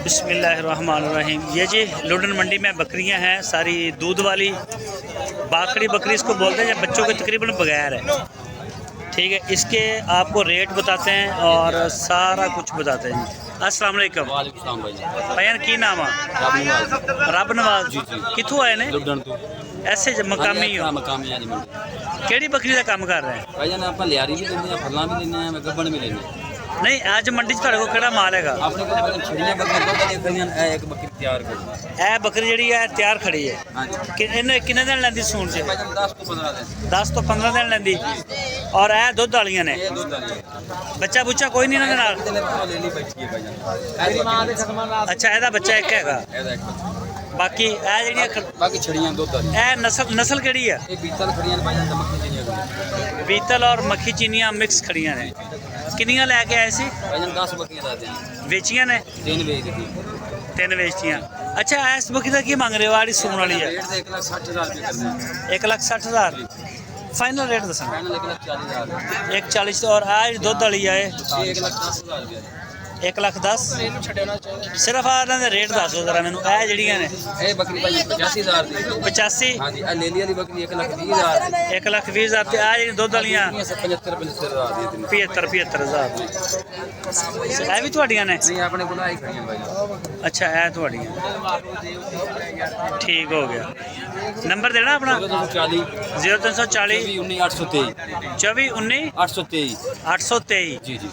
बिस्मिल्लाहिर्रहमानिर्रहीम। ये जी लुडन मंडी में बकरियां हैं, सारी दूध वाली बाकड़ी बकरी इसको बोलते हैं, बच्चों के तकरीबन बगैर है। ठीक है, इसके आपको रेट बताते हैं और सारा कुछ बताते हैं। अस्सलाम वालेकुम भैया, की नाम है? रब नवाज जी जी। कितों आए ने? लुडन तो ऐसे मकामी हो? मकामी है जी। केड़ी बकरी का काम कर रहे हैं भैया? आप लियारी भी लेने हैं, फरला भी लेने हैं, गब्बन भी लेने हैं। नहीं, आज मंडी च तुहाडे कोल केड़ा माल हैगा? अपने कोल छड़ियां बकरियां खड़ियां, एक बकरी तैयार खड़ी है। ए बकरी जेहड़ी है तैयार खड़ी है। हां जी। किन्ने किन्ने दिन लैंदी सूण च? 10 तो 15 दिन लैंदी। और ए दुध वालियां ने? ये दुध वाली बच्चा बुच्चा कोई नहीं इन्हां दे नाल? ले ली बैठी है भैया। अच्छा, एदा बच्चा एक हैगा? एदा एक बच्चा। बाकी ए जेहड़ियां बाकी छड़ियां दुध वाली। ए नस्ल केड़ी है? ये बीतल खड़ियां भाई, मक्खी चीनियां। बीतल और मक्खी चीनियां मिक्स खड़ियां ने। किनियां लैके आए सी? 10 बकरियां लाते हैं। बेचियां ने? 3 बेच दी। 3 बेचतियां। अच्छा, इस बकरी का की मांग रहे हो? आड़ी सूण वाली है? 1,60,000 रुपये करने हैं। 1,60,000 फाइनल रेट दस? 1,40,000। और आज दुध वाली है 1,10,000। 1,10,000 सिर्फ आने रेट दस दो जरा मैनू। ए जड़ियां ने ए बकरी भाई 85,000 दी। 85? हां जी। ए लेली वाली बकरी 1,20,000। 1,20,000 ते आ जेडी दुध वालियां 75,000 दी। 75,000 दी। ए भी ਤੁਹਾਡੀਆਂ ਨੇ? नहीं, अपने कोल आई खड़ियां भाई। अच्छा, ए ਤੁਹਾਡੀਆਂ। ठीक हो गया। नंबर देना अपना? 0340 0340 24 19 823 823 जी जी।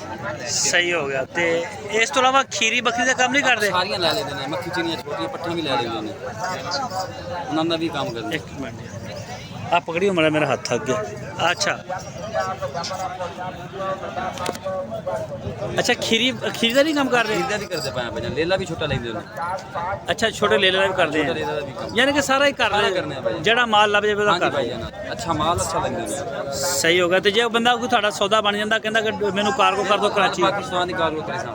सही हो गया। ते इस तो अलावा खीरी बकरी का काम नहीं करते? सारियां ले लेते हैं, मक्खी चीनियां छोटी पट्ठा भी ले लेते हैं, उन्होंने भी काम करते। एक मिनट आप पकड़ियो, मेरा हाथ थक गया। अच्छा अच्छा, खीरी का नहीं काम कर रहे? खीरी भी करते पाए भैया, लेला भी छोटा लेंदे हैं। अच्छा, छोटे लेला भी करते हैं, यानी कि सारा ही कर रहे हैं जेड़ा माल लभ जाए ओदा कर भाई। अच्छा माल अच्छा लेंदे हैं। सही हो गया। तो जे बंदा कोई ਤੁਹਾਡਾ सौदा बन जाता, कहंदा कि मैनू कार्गो कर दो कराची, पाकिस्तान की कार्गो करे सां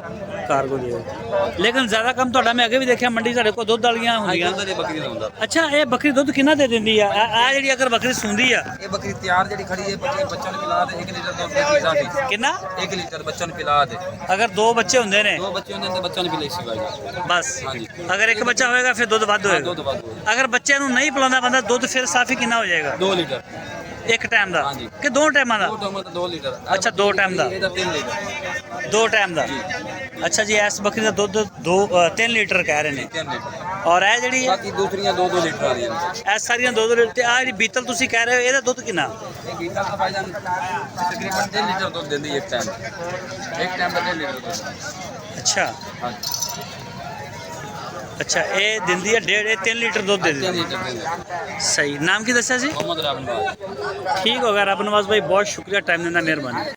कार्गो दे। लेकिन ज़्यादा कम ਤੁਹਾਡਾ मैं अगे भी देखा मंडी ਸਾਡੇ ਕੋਲ ਦੁੱਧ ਵਾਲੀਆਂ ਹੁੰਦੀਆਂ। बकरी ਦਾ ਹੁੰਦਾ। अच्छा, ਇਹ ਬੱਕਰੀ ਦੁੱਧ ਕਿੰਨਾ ਦੇ ਦਿੰਦੀ ਆ? ਆ ਜਿਹੜੀ ਅਗਰ ਬੱਕਰੀ ਸੁੰਦੀ ਆ, ਇਹ ਬੱਕਰੀ ਤਿਆਰ ਜਿਹੜੀ ਖੜੀ ਹੈ, ਬੱਚਾ ਨੂੰ ਪਿਲਾ ਦੇ 1 ਲੀਟਰ ਦੁੱਧ ਦੇ ਸਾਡੀ। ਕਿੰਨਾ? 1 ਲੀਟਰ ਬੱਚਾ ਨੂੰ ਪਿਲਾ ਦੇ। ਅਗਰ 2 ਬੱਚੇ ਹੁੰਦੇ ਨੇ? 2 ਬੱਚੇ ਹੁੰਦੇ ਨੇ, ਬੱਚਾ ਨੂੰ ਪਿਲਾਈ ਸੀ ਭਾਈ ਬਸ। ਹਾਂਜੀ। ਅਗਰ ਇੱਕ ਬੱਚਾ ਹੋਏਗਾ ਫਿਰ ਦੁੱਧ ਵੱਧ ਹੋਏਗਾ। ਦੁੱਧ ਵੱਧ ਹੋਏਗਾ। ਅਗਰ ਬੱਚਿਆਂ ਨੂੰ ਨਹੀਂ ਪਿਲਾਉਂਦਾ ਬੰਦਾ ਦੁੱਧ, ਫਿਰ ਸਾਫੀ ਕਿੰਨਾ ਹੋ ਜਾਏਗਾ? 2 ਲੀਟਰ एक टाइम का कि 2 टाइम का? 2 लीटर। अच्छा, 2 टाइम का 3 लीटर 2 टाइम का। अच्छा जी, इस बकरी का दुध 3 लीटर कह रहे हैं। और यह जी बाकी दूसरियां 2-2 लीटर आ रही हैं। ਇਹ ਸਾਰੀਆਂ 2-2 ਲੀਟਰ। ਆ ਜਿਹੜੀ ਬੀਤਲ ਤੁਸੀਂ ਕਹਿ ਰਹੇ ਹੋ, ਇਹਦਾ ਦੁੱਧ ਕਿੰਨਾ? ਇਹ ਬੀਤਲ ਤਾਂ ਭਾਈਜਾਨ ਤਕਰੀਬਨ 3 ਲੀਟਰ ਦੁੱਧ ਦਿੰਦੀ ਇੱਕ ਟਾਈਮ ਦਾ 3 ਲੀਟਰ ਦੁੱਧ। ਅੱਛਾ अच्छा, ये दिंदी है 1.5-3 लीटर दुध दे दी। सही। नाम की दस्या सी? मोहम्मद रब नवाज। ठीक हो गया रब नवाज भाई, बहुत शुक्रिया टाइम देना, मेहरबानी।